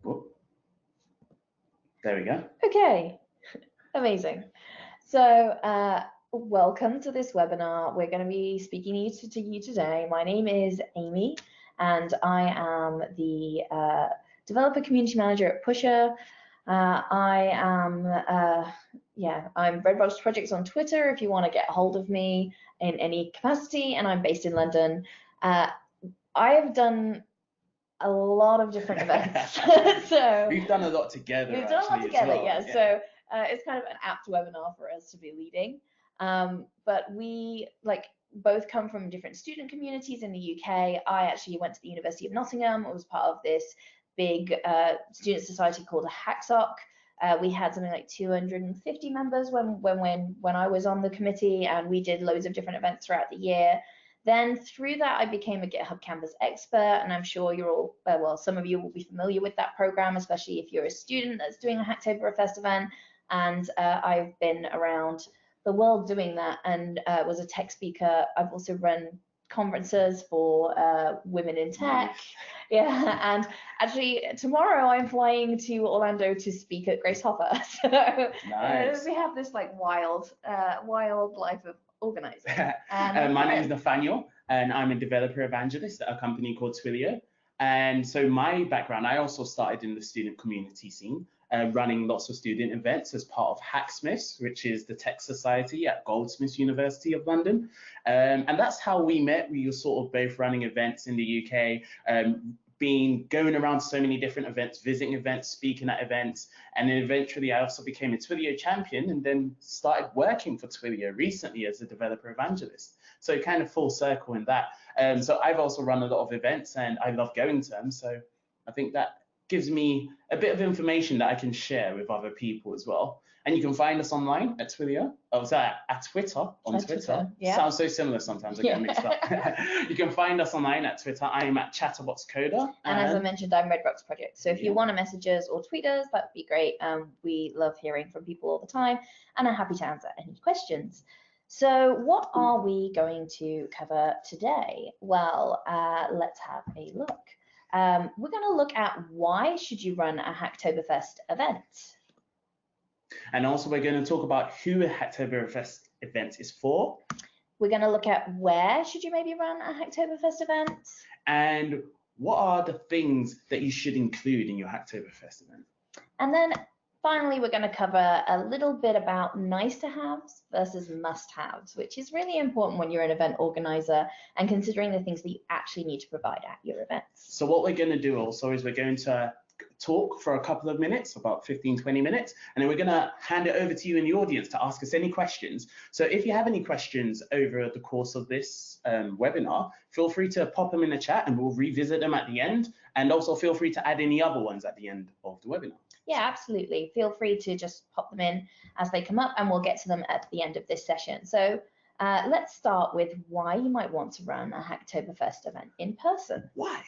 Oh, there we go. Okay, amazing. So welcome to this webinar. We're going to be speaking to you today. My name is Amy, and I am the Developer Community Manager at Pusher. I'm Redbox Projects on Twitter if you want to get hold of me in any capacity, and I'm based in London. I have done a lot of different events. So we've done a lot together. We've done a lot together, well. yeah. So it's kind of an apt webinar for us to be leading. But we both come from different student communities in the UK. I actually went to the University of Nottingham. I was part of this big student society called a Hacksoc. We had something like 250 members when I was on the committee, and we did loads of different events throughout the year. Then through that, I became a GitHub Canvas expert, and I'm sure you're all, well, some of you will be familiar with that program, especially if you're a student that's doing a Hacktoberfest event. And I've been around the world doing that, and was a tech speaker. I've also run conferences for women in tech. Yeah, and actually tomorrow I'm flying to Orlando to speak at Grace Hopper. So nice. We have this wild life of organizing. My name is Nathaniel, and I'm a developer evangelist at a company called Twilio. And so my background, I also started in the student community scene, running lots of student events as part of Hacksmiths, which is the tech society at Goldsmiths University of London. And that's how we met. We were sort of both running events in the UK, going around so many different events, visiting events, speaking at events, and then eventually I also became a Twilio champion and then started working for Twilio recently as a developer evangelist. So kind of full circle in that. So I've also run a lot of events and I love going to them. So I think that gives me a bit of information that I can share with other people as well. And you can find us online at Twilio. Oh, sorry, at Twitter, on Twitter. Yeah. Sounds so similar sometimes, I get mixed up. You can find us online at Twitter. I'm at Chatterboxcoder. And as I mentioned, I'm Redbox Project. So if you want to message us or tweet us, that would be great. We love hearing from people all the time and are happy to answer any questions. So what are we going to cover today? Well, let's have a look. We're going to look at why should you run a Hacktoberfest event. And also we're going to talk about who a Hacktoberfest event is for. We're going to look at where should you maybe run a Hacktoberfest event. And what are the things that you should include in your Hacktoberfest event. And then finally, we're going to cover a little bit about nice to haves versus must haves, which is really important when you're an event organizer and considering the things that you actually need to provide at your events. So what we're going to do also is we're going to talk for a couple of minutes, about 15-20 minutes, and then we're going to hand it over to you in the audience to ask us any questions. So if you have any questions over the course of this webinar, feel free to pop them in the chat and we'll revisit them at the end, and also feel free to add any other ones at the end of the webinar. Yeah, absolutely. Feel free to just pop them in as they come up and we'll get to them at the end of this session. So let's start with why you might want to run a Hacktoberfest event in person. Why?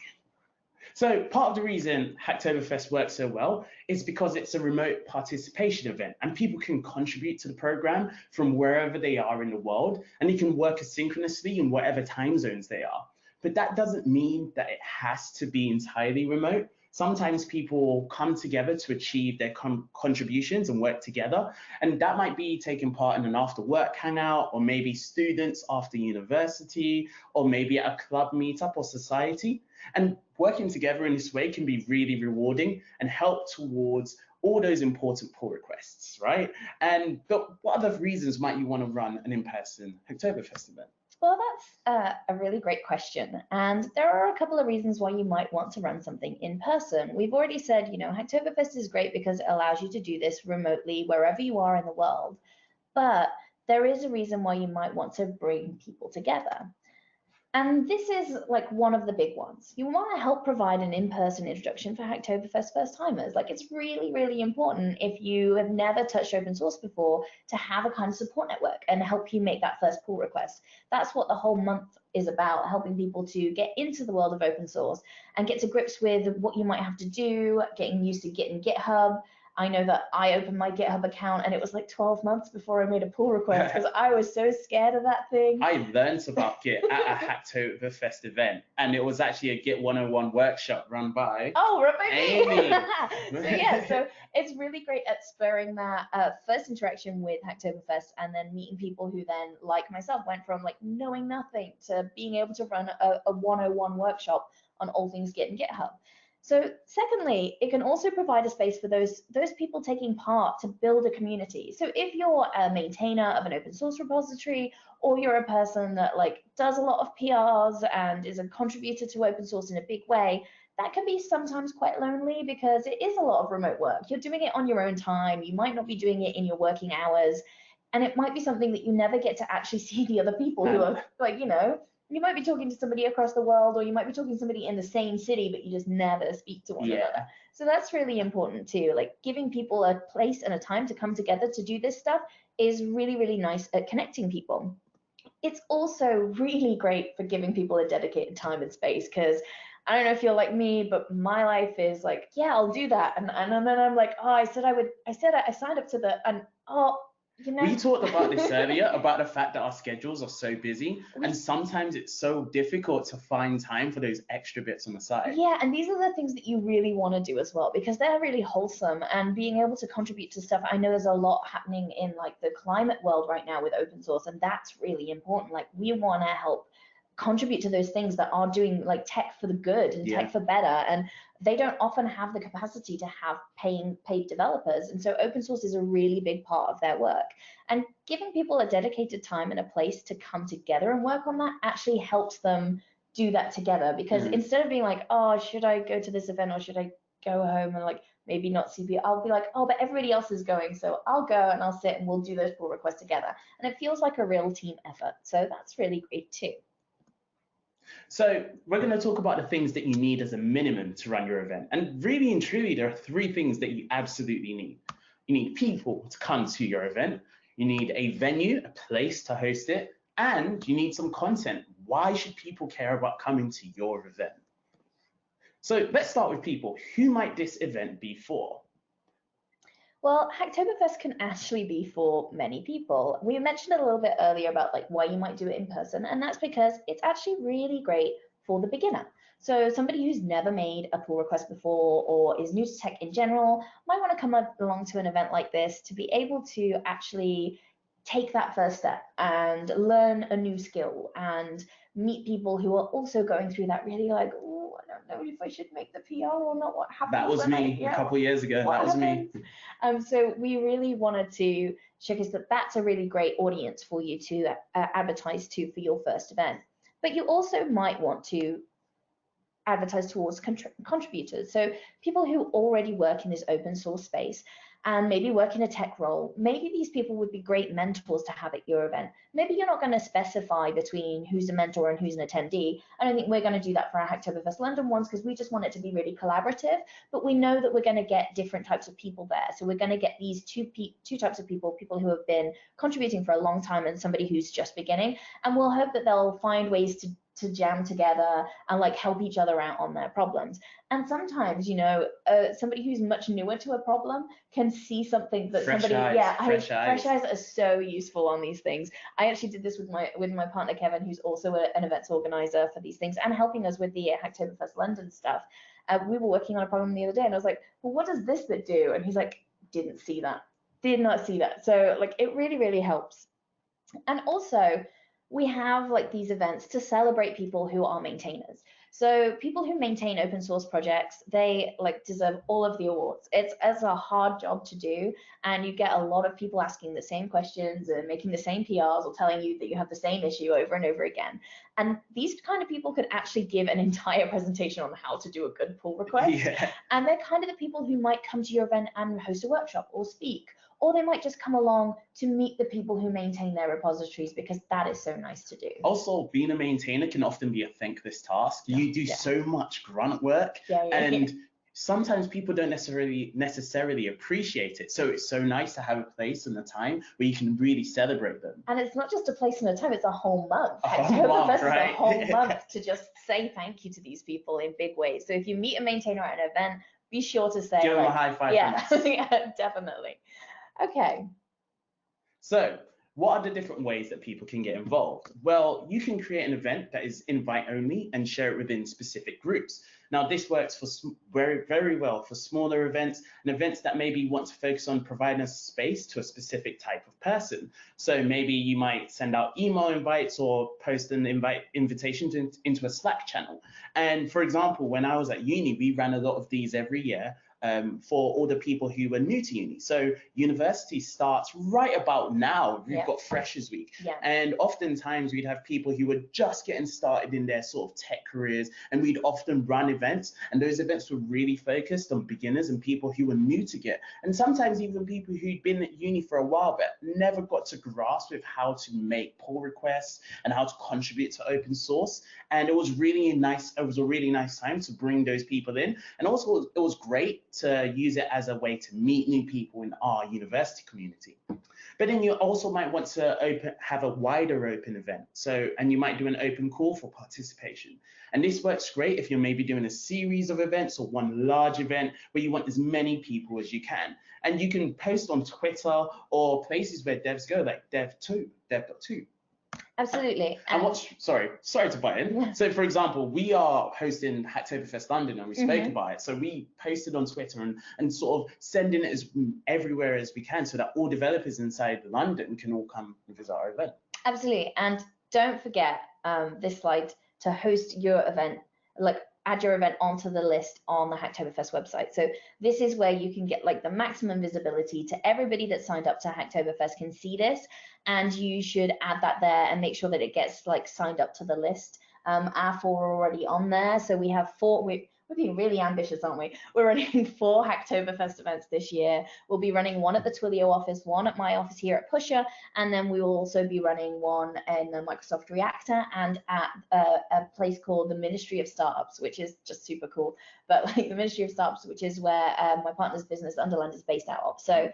So part of the reason Hacktoberfest works so well is because it's a remote participation event and people can contribute to the program from wherever they are in the world, and they can work asynchronously in whatever time zones they are. But that doesn't mean that it has to be entirely remote. Sometimes people come together to achieve their contributions and work together. And that might be taking part in an after work hangout, or maybe students after university, or maybe at a club meetup or society. And working together in this way can be really rewarding and help towards all those important pull requests, right? But what other reasons might you want to run an in-person Hacktoberfest event? Well, that's a really great question. And there are a couple of reasons why you might want to run something in person. We've already said, Hacktoberfest is great because it allows you to do this remotely wherever you are in the world. But there is a reason why you might want to bring people together. And this is one of the big ones. You want to help provide an in-person introduction for Hacktoberfest first-timers. It's really, really important if you have never touched open source before to have a kind of support network and help you make that first pull request. That's what the whole month is about, helping people to get into the world of open source and get to grips with what you might have to do, getting used to Git and GitHub, I know that I opened my GitHub account and it was like 12 months before I made a pull request because I was so scared of that thing. I learned about Git at a Hacktoberfest event, and it was actually a Git 101 workshop run by Amy. Amy. So it's really great at spurring that first interaction with Hacktoberfest, and then meeting people who then, like myself, went from like knowing nothing to being able to run a 101 workshop on all things Git and GitHub. So secondly, it can also provide a space for those people taking part to build a community. So if you're a maintainer of an open source repository, or you're a person that like does a lot of PRs and is a contributor to open source in a big way, that can be sometimes quite lonely because it is a lot of remote work. You're doing it on your own time. You might not be doing it in your working hours. And it might be something that you never get to actually see the other people who are like, you might be talking to somebody across the world, or you might be talking to somebody in the same city, but you just never speak to one another. So that's really important too. Like giving people a place and a time to come together to do this stuff is really, really nice at connecting people. It's also really great for giving people a dedicated time and space, because I don't know if you're like me, but my life is like, yeah, I'll do that. And then I'm like, oh, I signed up to the, and oh, We talked about this earlier, about the fact that our schedules are so busy, and sometimes it's so difficult to find time for those extra bits on the side. Yeah, and these are the things that you really want to do as well, because they're really wholesome, and being able to contribute to stuff. I know there's a lot happening in like the climate world right now with open source, and that's really important. Like we want to help contribute to those things that are doing like tech for the good and tech for better, and they don't often have the capacity to have paid developers, and so open source is a really big part of their work. And giving people a dedicated time and a place to come together and work on that actually helps them do that together, because instead of being like, oh, should I go to this event or should I go home and like maybe not see people, I'll be like, oh, but everybody else is going, so I'll go and I'll sit and we'll do those pull requests together, and it feels like a real team effort. So that's really great too. So we're going to talk about the things that you need as a minimum to run your event. And really and truly, there are 3 things that you absolutely need. You need people to come to your event. You need a venue, a place to host it, and you need some content. Why should people care about coming to your event? So let's start with people. Who might this event be for? Well, Hacktoberfest can actually be for many people. We mentioned a little bit earlier about like why you might do it in person, and that's because it's actually really great for the beginner. So somebody who's never made a pull request before or is new to tech in general might want to come along to an event like this to be able to actually take that first step and learn a new skill and meet people who are also going through that really like, oh, I don't know if I should make the PR or not. What happens? That was me a couple of years ago. That was me. So we really wanted to showcase that that's a really great audience for you to advertise to for your first event. But you also might want to advertise towards contributors. So people who already work in this open source space and maybe work in a tech role. Maybe these people would be great mentors to have at your event. Maybe you're not going to specify between who's a mentor and who's an attendee. I don't think we're going to do that for our Hacktoberfest London ones because we just want it to be really collaborative, but we know that we're going to get different types of people there. So we're going to get these two types of people who have been contributing for a long time and somebody who's just beginning, and we'll hope that they'll find ways to jam together and like help each other out on their problems. And sometimes, you know, somebody who's much newer to a problem can see something that fresh eyes are so useful on these things. I actually did this with my partner Kevin, who's also an events organizer for these things and helping us with the Hacktoberfest London stuff. We were working on a problem the other day and I was like, well, what does this bit do? And he's like, did not see that. So like it really, really helps. And also, we have like these events to celebrate people who are maintainers. So people who maintain open source projects, they like deserve all of the awards. It's a hard job to do, and you get a lot of people asking the same questions and making the same PRs or telling you that you have the same issue over and over again. And these kind of people could actually give an entire presentation on how to do a good pull request. Yeah. And they're kind of the people who might come to your event and host a workshop or speak, or they might just come along to meet the people who maintain their repositories because that is so nice to do. Also, being a maintainer can often be a thankless task. You do so much grunt work, and sometimes people don't necessarily appreciate it. So it's so nice to have a place and a time where you can really celebrate them. And it's not just a place and a time, it's a whole month. Hacktoberfest is a whole month to just say thank you to these people in big ways. So if you meet a maintainer at an event, be sure to say. Give them like, a high five. Yeah, yeah, definitely. Okay. So, what are the different ways that people can get involved? Well, you can create an event that is invite only and share it within specific groups. Now, this works for very, very well for smaller events and events that maybe want to focus on providing a space to a specific type of person. So maybe you might send out email invites or post an invitation into a Slack channel. And for example, when I was at uni, we ran a lot of these every year. For all the people who were new to uni. So university starts right about now. We've got Freshers Week. And oftentimes we'd have people who were just getting started in their sort of tech careers, and we'd often run events. And those events were really focused on beginners and people who were new to Git. And sometimes even people who'd been at uni for a while but never got to grasp with how to make pull requests and how to contribute to open source. And it was really nice. It was a really nice time to bring those people in. And also it was great to use it as a way to meet new people in our university community. But then you also might want to have a wider open event. And you might do an open call for participation. And this works great if you're maybe doing a series of events or one large event where you want as many people as you can. And you can post on Twitter or places where devs go, like dev.to. Absolutely. And sorry to butt in. So for example, we are hosting Hacktoberfest London and we spoke about it. So we posted on Twitter and sort of sending it as everywhere as we can so that all developers inside London can all come and visit our event. Absolutely. And don't forget this slide to host your event, like add your event onto the list on the Hacktoberfest website. So this is where you can get like the maximum visibility to everybody that signed up to Hacktoberfest can see this, and you should add that there and make sure that it gets like signed up to the list. Our 4 are already on there, so we have 4. We're being really ambitious, aren't we? We're running 4 Hacktoberfest events this year. We'll be running one at the Twilio office, one at my office here at Pusher, and then we will also be running one in the Microsoft Reactor and at a place called the Ministry of Startups, which is just super cool. But like the Ministry of Startups, which is where my partner's business Underland is based out of. So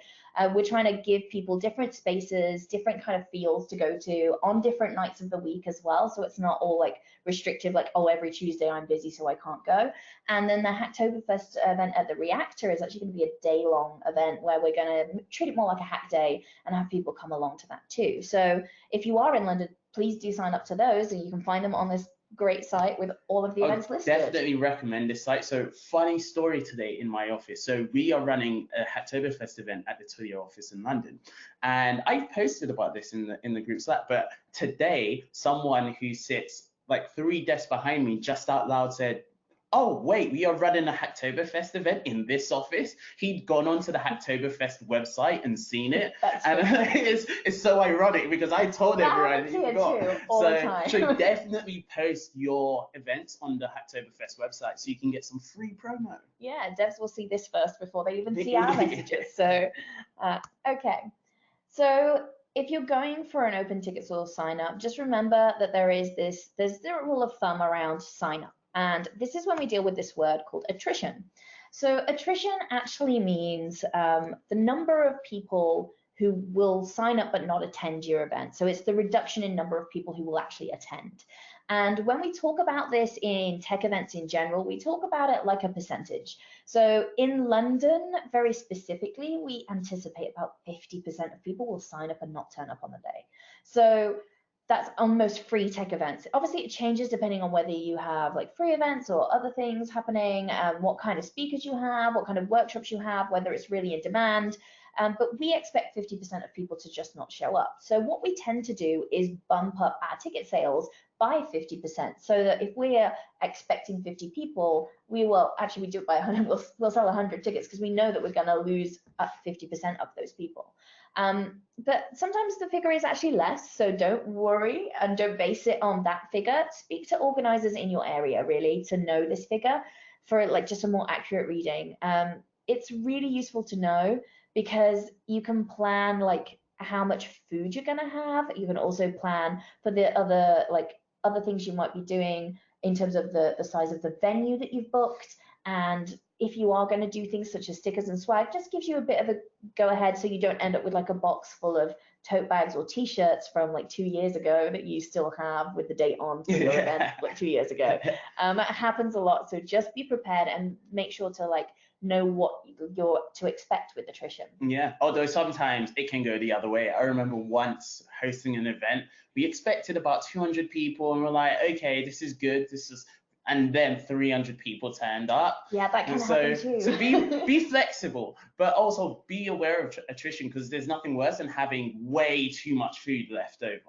we're trying to give people different spaces, different kind of fields to go to on different nights of the week as well. So it's not all like restrictive, like, oh, every Tuesday I'm busy, so I can't go. And then the Hacktoberfest event at the Reactor is actually going to be a day-long event where we're going to treat it more like a hack day and have people come along to that too. So if you are in London, please do sign up to those, and you can find them on this great site with all of the events listed. Definitely recommend this site. So funny story today in my office. So we are running a Hacktoberfest event at the Twilio office in London. And I posted about this in the group Slack, but today someone who sits like 3 desks behind me just out loud said, oh, wait, we are running a Hacktoberfest event in this office. He'd gone onto the Hacktoberfest website and seen it. And it's so ironic because I told everyone that you got. So definitely post your events on the Hacktoberfest website so you can get some free promo. Yeah, devs will see this first before they even see our messages. So, okay. So if you're going for an open ticket source sign up, just remember that there's the rule of thumb around sign up. And this is when we deal with this word called attrition. So attrition actually means the number of people who will sign up but not attend your event. So it's the reduction in number of people who will actually attend. And when we talk about this in tech events in general, we talk about it like a percentage. So in London, very specifically, we anticipate about 50% of people will sign up and not turn up on the day. So that's on most free tech events. Obviously, it changes depending on whether you have like free events or other things happening, what kind of speakers you have, what kind of workshops you have, whether it's really in demand. But we expect 50% of people to just not show up. So what we tend to do is bump up our ticket sales by 50%, so that if we're expecting 50 people, we do it by 100. We'll sell 100 tickets because we know that we're going to lose 50% of those people. But sometimes the figure is actually less, so don't worry and don't base it on that figure. Speak to organizers in your area really to know this figure for like just a more accurate reading. It's really useful to know because you can plan like how much food you're going to have. You can also plan for the other things you might be doing in terms of the size of the venue that you've booked. And if you are going to do things such as stickers and swag, just gives you a bit of a go ahead so you don't end up with like a box full of tote bags or t-shirts from like 2 years ago that you still have with the date on for your event like 2 years ago. It happens a lot, so just be prepared and make sure to like know what you're to expect with attrition. Yeah, although sometimes it can go the other way. I remember once hosting an event, we expected about 200 people and we're like, okay, this is good, and then 300 people turned up. Yeah, that can happen too. So be flexible, but also be aware of attrition, because there's nothing worse than having way too much food left over.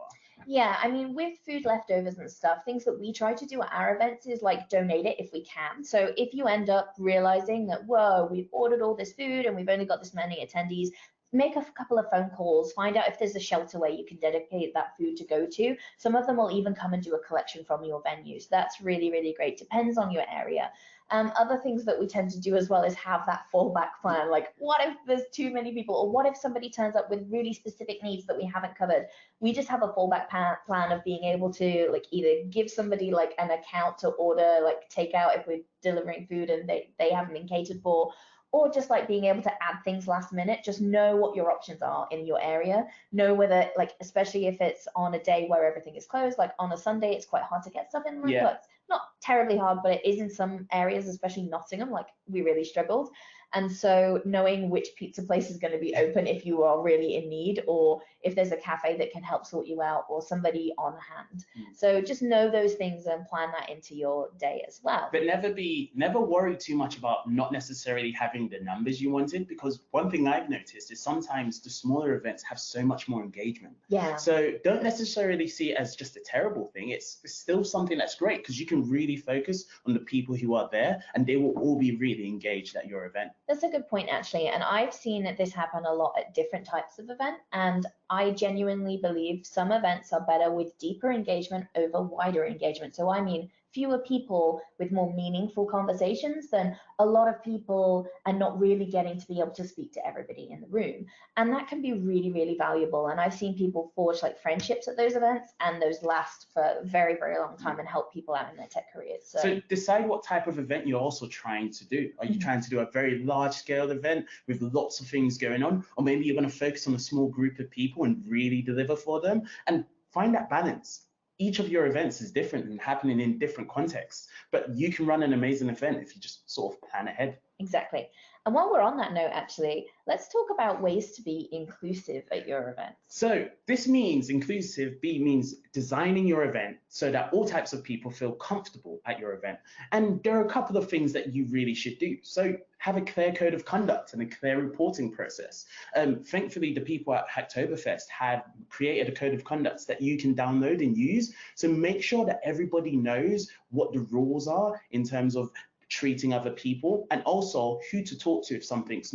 Yeah, I mean, with food leftovers and stuff, things that we try to do at our events is like donate it if we can. So if you end up realizing that, whoa, we've ordered all this food and we've only got this many attendees, make a couple of phone calls, find out if there's a shelter where you can dedicate that food to go to. Some of them will even come and do a collection from your venue. So that's really, really great. Depends on your area. Other things that we tend to do as well is have that fallback plan. Like, what if there's too many people, or what if somebody turns up with really specific needs that we haven't covered? We just have a fallback plan of being able to like either give somebody like an account to order like takeout if we're delivering food and they haven't been catered for, or just like being able to add things last minute. Just know what your options are in your area. Know whether, like, especially if it's on a day where everything is closed, like on a Sunday, it's quite hard to get stuff in. Yeah. Well, it's not terribly hard, but it is in some areas, especially Nottingham, like we really struggled. And so knowing which pizza place is going to be open if you are really in need, or if there's a cafe that can help sort you out, or somebody on hand. So just know those things and plan that into your day as well. But never worry too much about not necessarily having the numbers you wanted, because one thing I've noticed is sometimes the smaller events have so much more engagement. Yeah. So don't necessarily see it as just a terrible thing. It's still something that's great, because you can really focus on the people who are there and they will all be really engaged at your event. That's a good point, actually. And I've seen this happen a lot at different types of event. And I genuinely believe some events are better with deeper engagement over wider engagement. So I mean, fewer people with more meaningful conversations than a lot of people and not really getting to be able to speak to everybody in the room. And that can be really, really valuable. And I've seen people forge like friendships at those events, and those last for a very, very long time and help people out in their tech careers. So decide what type of event you're also trying to do. Are you trying to do a very large scale event with lots of things going on? Or maybe you're going to focus on a small group of people and really deliver for them, and find that balance. Each of your events is different and happening in different contexts, but you can run an amazing event if you just sort of plan ahead. Exactly. And while we're on that note, actually, let's talk about ways to be inclusive at your events. So this means inclusive means designing your event so that all types of people feel comfortable at your event. And there are a couple of things that you really should do. So have a clear code of conduct and a clear reporting process. Thankfully, the people at Hacktoberfest have created a code of conduct that you can download and use. So make sure that everybody knows what the rules are in terms of treating other people, and also who to talk to if something's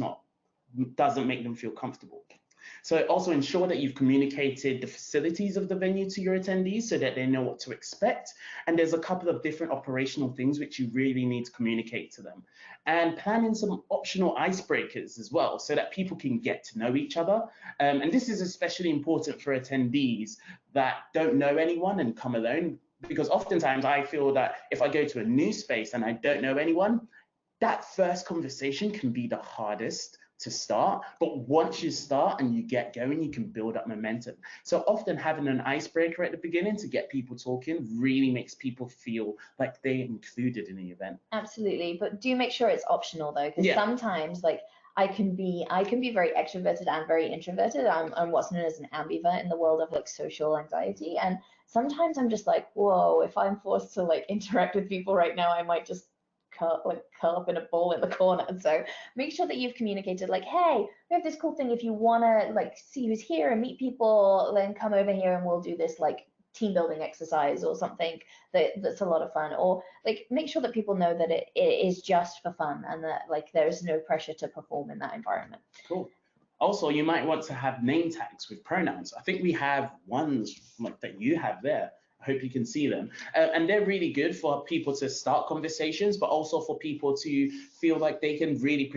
doesn't make them feel comfortable. So also ensure that you've communicated the facilities of the venue to your attendees so that they know what to expect. And there's a couple of different operational things which you really need to communicate to them. And plan in some optional icebreakers as well, so that people can get to know each other. And this is especially important for attendees that don't know anyone and come alone, because oftentimes I feel that if I go to a new space and I don't know anyone, that first conversation can be the hardest to start. But once you start and you get going, you can build up momentum. So often having an icebreaker at the beginning to get people talking really makes people feel like they're included in the event. Absolutely, but do make sure it's optional though, because sometimes like I can be very extroverted and very introverted. I'm what's known as an ambivert in the world of like social anxiety, and sometimes I'm just like, whoa, if I'm forced to like interact with people right now, I might just curl up in a ball in the corner. So make sure that you've communicated like, hey, we have this cool thing. If you want to like see who's here and meet people, then come over here and we'll do this like team building exercise or something that's a lot of fun. Or like make sure that people know that it is just for fun and that like there's no pressure to perform in that environment. Cool. Also, you might want to have name tags with pronouns. I think we have ones like that you have there. I hope you can see them. And they're really good for people to start conversations, but also for people to feel like they can really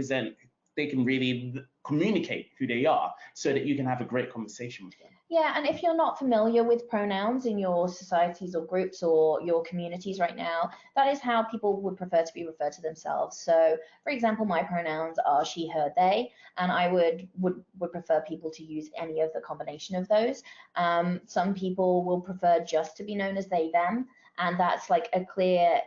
communicate who they are so that you can have a great conversation with them. Yeah, and if you're not familiar with pronouns in your societies or groups or your communities right now, that is how people would prefer to be referred to themselves. So, for example, my pronouns are she, her, they, and I would prefer people to use any of the combination of those. Some people will prefer just to be known as they, them. and that's like a clear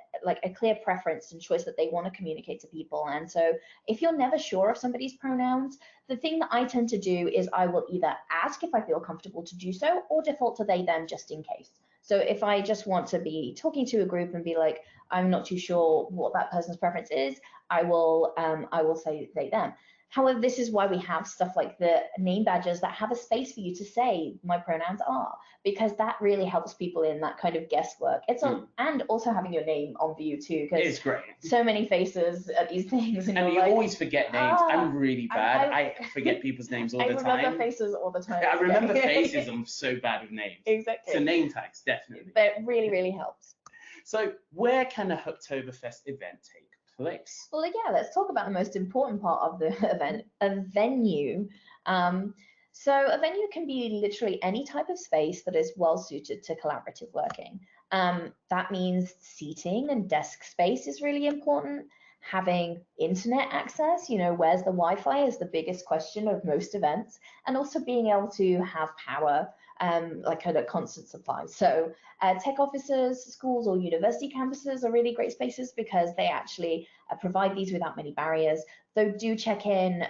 preference and choice that they want to communicate to people. And so if you're never sure of somebody's pronouns, the thing that I tend to do is I will either ask if I feel comfortable to do so, or default to they them just in case. So if I just want to be talking to a group and be like, I'm not too sure what that person's preference is, I will say they them. However, this is why we have stuff like the name badges that have a space for you to say my pronouns are, because that really helps people in that kind of guesswork. And also having your name on view too, because it's great. So many faces at these things, and you like, always forget names. I'm really bad. I forget people's names all the time. I remember faces all the time. Yeah, I remember faces. I'm so bad with names. Exactly. So name tags, definitely. That really, really helps. So where can a Hacktoberfest event take place? Well, yeah, let's talk about the most important part of the event, a venue. So a venue can be literally any type of space that is well suited to collaborative working. That means seating and desk space is really important. Having internet access, where's the Wi-Fi is the biggest question of most events, and also being able to have power, like a constant supply. So tech offices, schools, or university campuses are really great spaces because they actually provide these without many barriers. Though do check in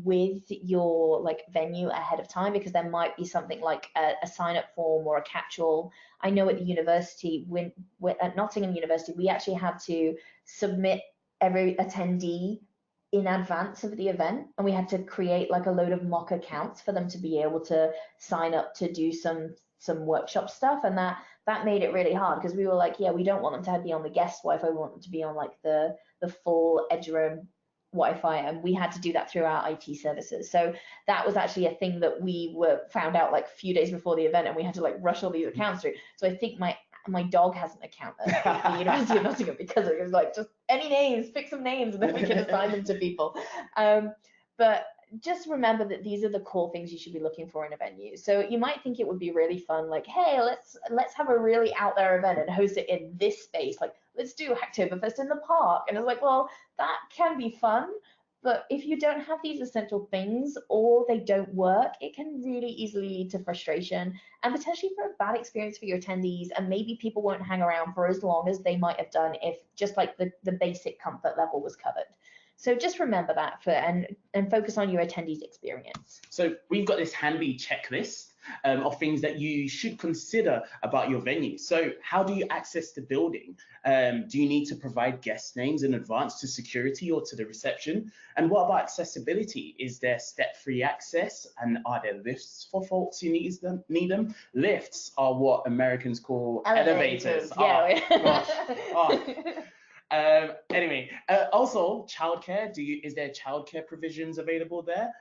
with your venue ahead of time, because there might be something like a sign-up form or a catch-all. I know at the university, at Nottingham University, we actually had to submit every attendee in advance of the event, and we had to create a load of mock accounts for them to be able to sign up to do some workshop stuff, and that made it really hard, because we were like, yeah, we don't want them to be on the guest Wi-Fi, we want them to be on the full edge room Wi-Fi, and we had to do that through our IT services. So that was actually a thing that we found out a few days before the event, and we had to rush all these accounts through. So I think my dog has an account at the University of Nottingham because it was just any names, pick some names, and then we can assign them to people. But just remember that these are the core things you should be looking for in a venue. So you might think it would be really fun, hey, let's have a really out there event and host it in this space. Let's do Hacktoberfest in the park. And it's well, that can be fun. But if you don't have these essential things, or they don't work, it can really easily lead to frustration and potentially for a bad experience for your attendees. And maybe people won't hang around for as long as they might have done if just the basic comfort level was covered. So just remember that and focus on your attendees' experience. So we've got this handy checklist of things that you should consider about your venue. So how do you access the building? Do you need to provide guest names in advance to security or to the reception? And what about accessibility? Is there step-free access? And are there lifts for folks who need them? Lifts are what Americans call elevators. Yeah. Anyway, also childcare. Is there childcare provisions available there?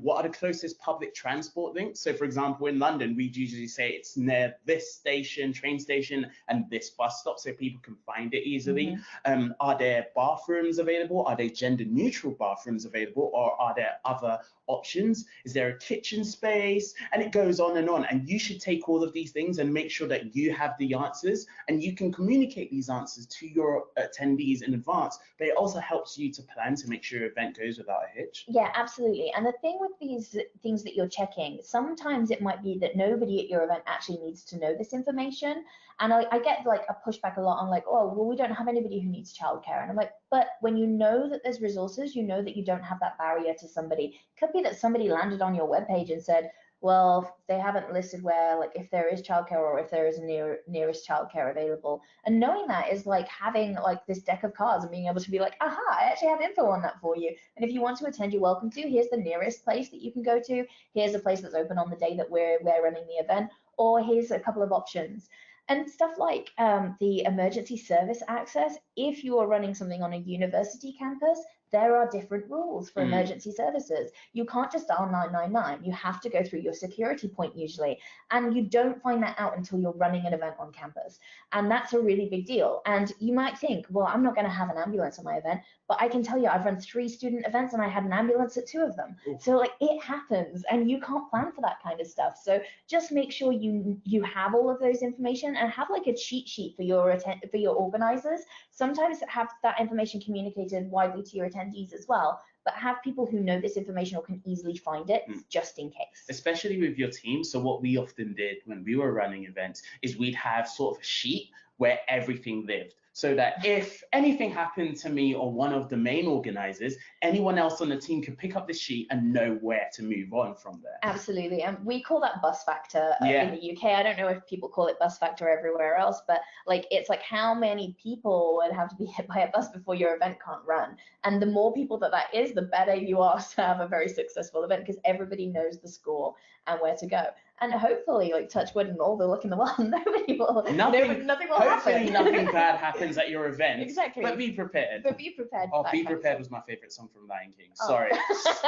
What are the closest public transport links? So, for example, in London, we usually say it's near this station, train station, and this bus stop, so people can find it easily. Mm-hmm. Are there bathrooms available? Are there gender-neutral bathrooms available, or are there other options? Is there a kitchen space? And it goes on. And you should take all of these things and make sure that you have the answers, and you can communicate these answers to your attendees in advance, but it also helps you to plan to make sure your event goes without a hitch. Yeah, absolutely. And the thing with these things that you're checking, sometimes it might be that nobody at your event actually needs to know this information. And I get a pushback a lot on oh, well, we don't have anybody who needs childcare. And I'm but when you know that there's resources, you know that you don't have that barrier to somebody. It could be that somebody landed on your webpage and said, well, they haven't listed where, if there is childcare or if there is a nearest childcare available. And knowing that is having this deck of cards and being able to be aha, I actually have info on that for you. And if you want to attend, you're welcome to. Here's the nearest place that you can go to. Here's a place that's open on the day that we're running the event, or here's a couple of options. And stuff like the emergency service access, if you are running something on a university campus, there are different rules for emergency services. You can't just dial 999. You have to go through your security point usually. And you don't find that out until you're running an event on campus. And that's a really big deal. And you might think, well, I'm not going to have an ambulance at my event. But I can tell you, I've run 3 student events and I had an ambulance at 2 of them. Ooh. So it happens, and you can't plan for that kind of stuff. So just make sure you have all of those information and have a cheat sheet for your organizers. Sometimes have that information communicated widely to your attendees as well, but have people who know this information or can easily find it just in case. Especially with your team. So what we often did when we were running events is we'd have sort of a sheet where everything lived, so that if anything happened to me or one of the main organizers, anyone else on the team could pick up the sheet and know where to move on from there. Absolutely. And we call that bus factor Yeah. in the UK. I don't know if people call it bus factor everywhere else, but like it's like how many people would have to be hit by a bus before your event can't run. And the more people that is, the better you are to have a very successful event, because everybody knows the score and where to go. And hopefully, like touch wood and all the luck in the world, nothing will hopefully happen. nothing bad happens at your event. Exactly. But be prepared. But be prepared. Oh, Be Prepared was my favorite song from Lion King. Oh. Sorry.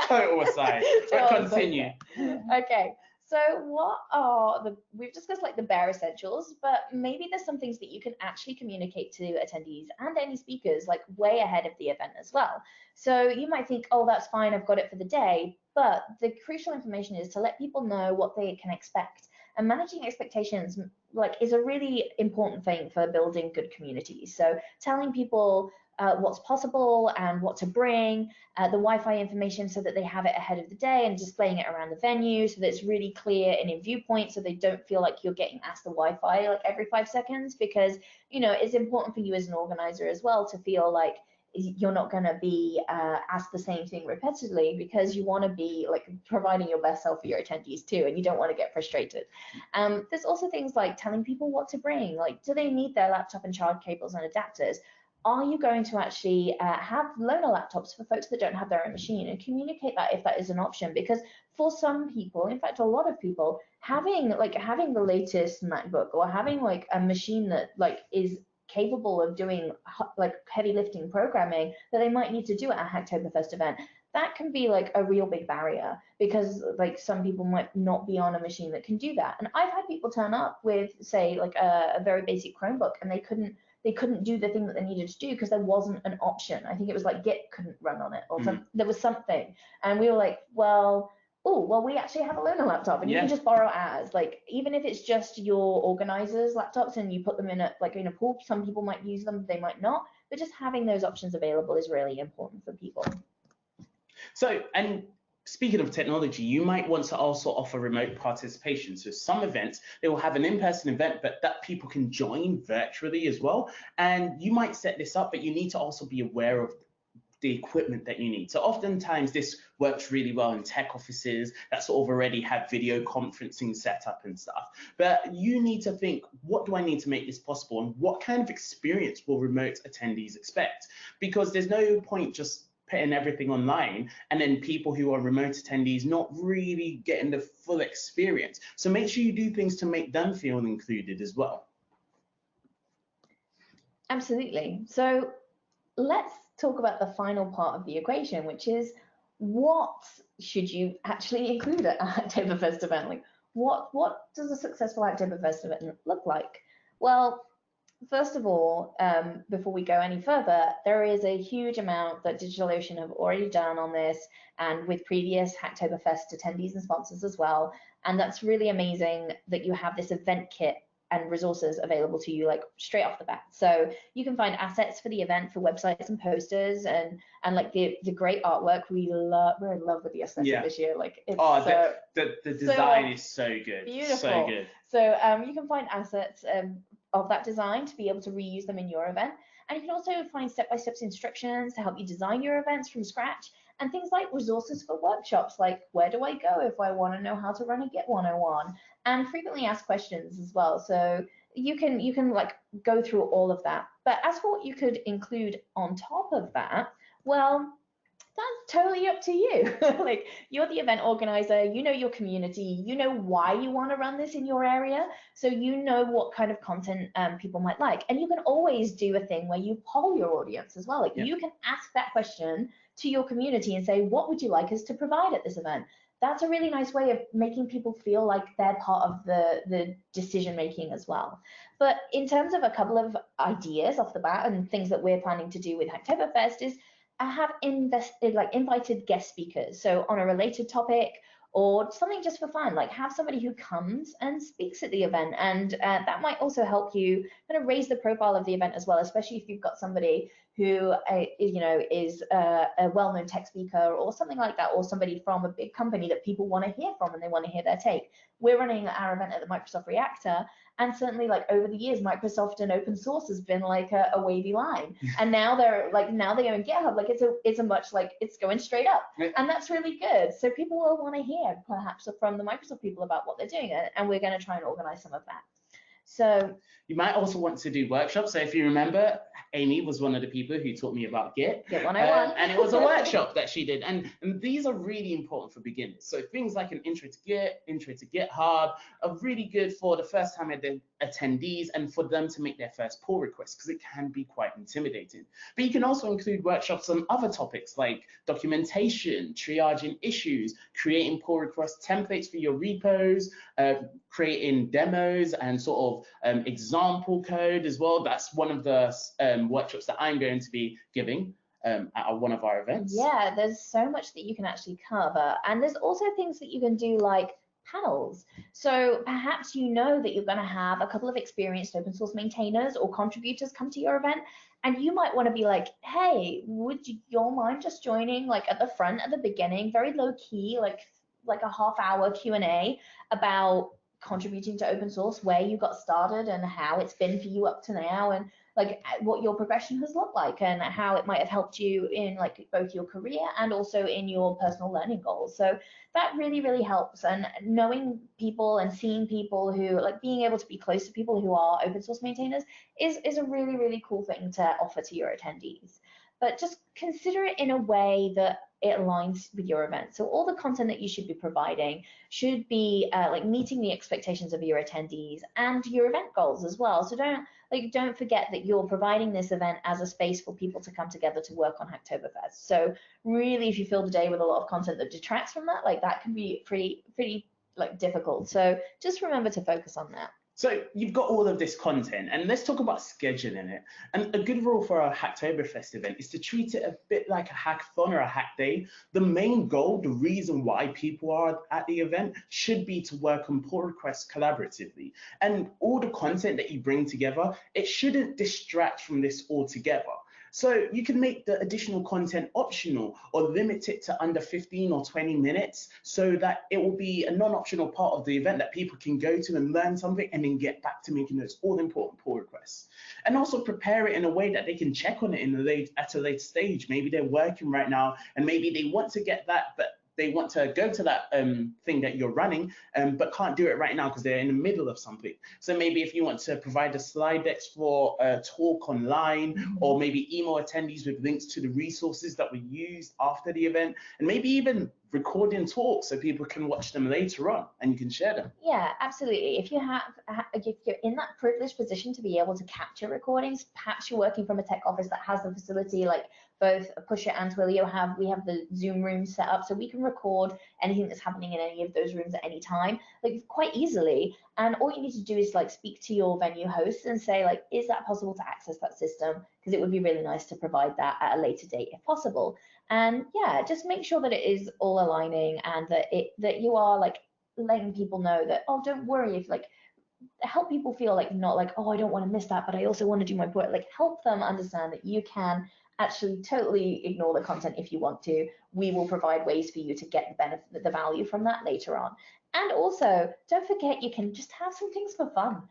Total aside. But continue. Okay. So we've discussed like the bare essentials, but maybe there's some things that you can actually communicate to attendees and any speakers like way ahead of the event as well. So you might think, oh, that's fine, I've got it for the day. But the crucial information is to let people know what they can expect. And managing expectations like is a really important thing for building good communities. So telling people what's possible and what to bring, the Wi-Fi information so that they have it ahead of the day, and displaying it around the venue so that it's really clear and in viewpoint, so they don't feel like you're getting asked the Wi-Fi like every 5 seconds, because it's important for you as an organizer as well to feel like you're not going to be asked the same thing repetitively, because you want to be like providing your best self for your attendees too, and you don't want to get frustrated. There's also things like telling people what to bring. Like, do they need their laptop and charge cables and adapters? Are you going to actually have loaner laptops for folks that don't have their own machine, and communicate that if that is an option? Because for some people, in fact, a lot of people, having the latest MacBook or having like a machine that like is capable of doing like heavy lifting programming that they might need to do at a Hacktoberfest event, that can be like a real big barrier, because like some people might not be on a machine that can do that. And I've had people turn up with, say, like a very basic Chromebook, and they couldn't do the thing that they needed to do because there wasn't an option. I think it was like Git couldn't run on it, or there was something. And we were like, well, we actually have a loaner laptop, and you can just borrow ours. Like, even if it's just your organizer's laptops and you put them in a pool, some people might use them, they might not. But just having those options available is really important for people. So, and speaking of technology, you might want to also offer remote participation. So some events, they will have an in-person event, but that people can join virtually as well. And you might set this up, but you need to also be aware of the equipment that you need. So oftentimes this works really well in tech offices that sort of already have video conferencing set up and stuff. But you need to think, what do I need to make this possible? And what kind of experience will remote attendees expect? Because there's no point just putting everything online and then people who are remote attendees not really getting the full experience. So make sure you do things to make them feel included as well. Absolutely. So let's talk about the final part of the equation, which is what should you actually include at a Hacktoberfest event? Like, what does a successful Hacktoberfest event look like? Well, first of all, before we go any further, there is a huge amount that DigitalOcean have already done on this, and with previous Hacktoberfest attendees and sponsors as well. And that's really amazing that you have this event kit and resources available to you like straight off the bat. So you can find assets for the event, for websites and posters, and like the great artwork. We're in love with the aesthetic this year. Like, it's the design is so good. Beautiful. So good. So you can find assets of that design to be able to reuse them in your event. And you can also find step-by-step instructions to help you design your events from scratch, and things like resources for workshops, like where do I go if I want to know how to run a Git 101, and frequently asked questions as well. So you can like go through all of that. But as for what you could include on top of that, well, that's totally up to you. Like, you're the event organizer, you know your community, you know why you want to run this in your area, so you know what kind of content people might like. And you can always do a thing where you poll your audience as well. Like, you can ask that question to your community and say, what would you like us to provide at this event? That's a really nice way of making people feel like they're part of the decision making as well. But in terms of a couple of ideas off the bat and things that we're planning to do with Hacktoberfest is have invited guest speakers, so on a related topic or something just for fun, like have somebody who comes and speaks at the event, and that might also help you kind of raise the profile of the event as well, especially if you've got somebody who is a well-known tech speaker or something like that, or somebody from a big company that people want to hear from and they want to hear their take. We're running our event at the Microsoft Reactor, And certainly like over the years, Microsoft and open source has been like a wavy line. And now they're in GitHub, like it's a much like it's going straight up. And that's really good. So people will want to hear perhaps from the Microsoft people about what they're doing, and we're going to try and organize some of that. So you might also want to do workshops. So if you remember, Amy was one of the people who taught me about Git. Git 101. And it was a workshop that she did. And these are really important for beginners. So things like an intro to Git, intro to GitHub are really good for the first time attendees and for them to make their first pull request, because it can be quite intimidating. But you can also include workshops on other topics like documentation, triaging issues, creating pull request templates for your repos, creating demos and sort of example code as well. That's one of the workshops that I'm going to be giving at one of our events. Yeah, there's so much that you can actually cover. And there's also things that you can do like panels. So perhaps you know that you're going to have a couple of experienced open source maintainers or contributors come to your event, and you might want to be like, hey, would you mind just joining like at the front at the beginning, very low key, like a half-hour Q&A about contributing to open source, where you got started and how it's been for you up to now, and like what your progression has looked like and how it might have helped you in like both your career and also in your personal learning goals. So that really, really helps. And knowing people and seeing people who like being able to be close to people who are open source maintainers is a really, really cool thing to offer to your attendees. But just consider it in a way that it aligns with your event. So all the content that you should be providing should be like meeting the expectations of your attendees and your event goals as well. So don't forget that you're providing this event as a space for people to come together to work on Hacktoberfest. So really, if you fill the day with a lot of content that detracts from that, like that can be pretty like difficult. So just remember to focus on that. So you've got all of this content, and let's talk about scheduling it. And a good rule for a Hacktoberfest event is to treat it a bit like a hackathon or a hack day. The main goal, the reason why people are at the event, should be to work on pull requests collaboratively. And all the content that you bring together, it shouldn't distract from this altogether. So you can make the additional content optional or limit it to under 15 or 20 minutes so that it will be a non-optional part of the event that people can go to and learn something and then get back to making those all-important pull requests. And also prepare it in a way that they can check on it at a later stage. Maybe they're working right now and maybe they want to get that, but they want to go to that thing that you're running, but can't do it right now because they're in the middle of something. So maybe if you want to provide the slide decks for a talk online, or maybe email attendees with links to the resources that were used after the event, and maybe even recording talks so people can watch them later on and you can share them. Yeah, absolutely. If you're in that privileged position to be able to capture recordings, perhaps you're working from a tech office that has the facility, like both Pusher and Twilio we have the Zoom rooms set up so we can record anything that's happening in any of those rooms at any time, like quite easily. And all you need to do is like speak to your venue host and say like, is that possible to access that system? Because it would be really nice to provide that at a later date if possible. And yeah, just make sure that it is all aligning and that you are like letting people know that, oh, don't worry, if like help people feel like not like, oh, I don't want to miss that, but I also want to do my work. Like help them understand that you can actually totally ignore the content if you want to. We will provide ways for you to get the benefit, the value from that later on. And also, don't forget you can just have some things for fun.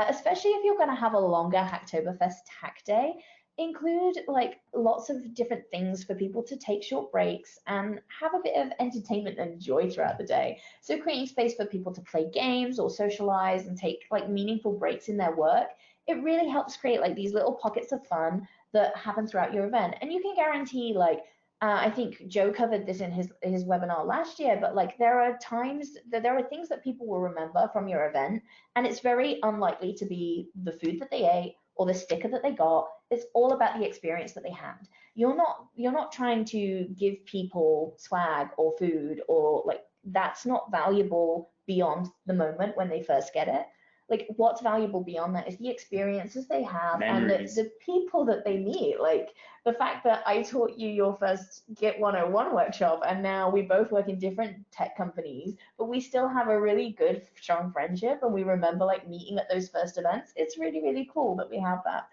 Especially if you're going to have a longer Hacktoberfest hack day. Include like lots of different things for people to take short breaks and have a bit of entertainment and joy throughout the day. So creating space for people to play games or socialize and take like meaningful breaks in their work, it really helps create like these little pockets of fun that happen throughout your event. And you can guarantee like, I think Joe covered this in his webinar last year, but like there are times that there are things that people will remember from your event, and it's very unlikely to be the food that they ate or the sticker that they got. It's all about the experience that they had. You're not trying to give people swag or food or like that's not valuable beyond the moment when they first get it. Like what's valuable beyond that is the experiences they have Memories. and the people that they meet. Like the fact that I taught you your first Git 101 workshop and now we both work in different tech companies, but we still have a really good, strong friendship and we remember like meeting at those first events. It's really, really cool that we have that.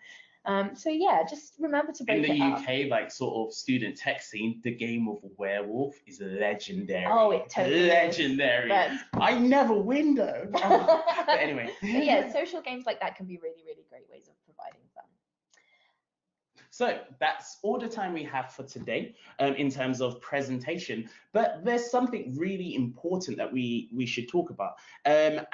So yeah, just remember to break In the it up. UK, like sort of student tech scene, the game of werewolf is legendary. Oh, it totally legendary. is. I never win though. But anyway. But yeah, social games like that can be really, really great ways of providing fun. So that's all the time we have for today in terms of presentation. But there's something really important that we should talk about. And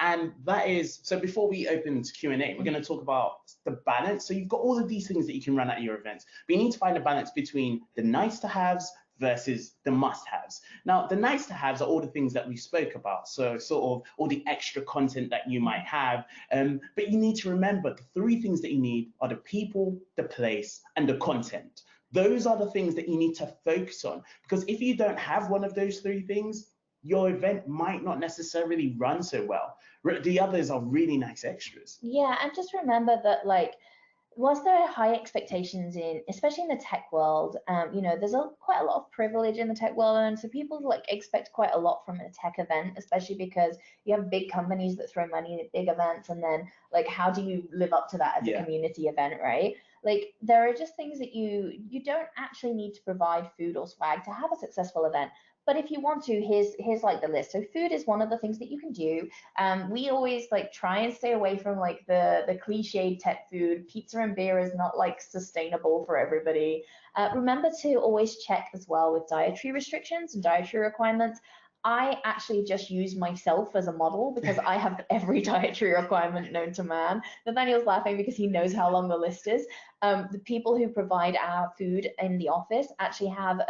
that is, so before we open to Q&A, we're going to talk about the balance. So you've got all of these things that you can run at your events. But you need to find a balance between the nice to haves versus the must-haves. Now, the nice-to-haves are all the things that we spoke about, so sort of all the extra content that you might have, but you need to remember the three things that you need are the people, the place, and the content. Those are the things that you need to focus on, because if you don't have one of those three things, your event might not necessarily run so well. The others are really nice extras. Yeah, and just remember that, like, whilst there are high expectations in, especially in the tech world, you know, there's quite a lot of privilege in the tech world, and so people like expect quite a lot from a tech event, especially because you have big companies that throw money at big events, and then like, how do you live up to that as a community event, right? Like, there are just things that you don't actually need to provide food or swag to have a successful event. But if you want to, here's like the list. So food is one of the things that you can do. We always like try and stay away from like the cliched tech food. Pizza and beer is not like sustainable for everybody. Remember to always check as well with dietary restrictions and dietary requirements. I actually just use myself as a model because I have every dietary requirement known to man. Nathaniel's laughing because he knows how long the list is. The people who provide our food in the office actually have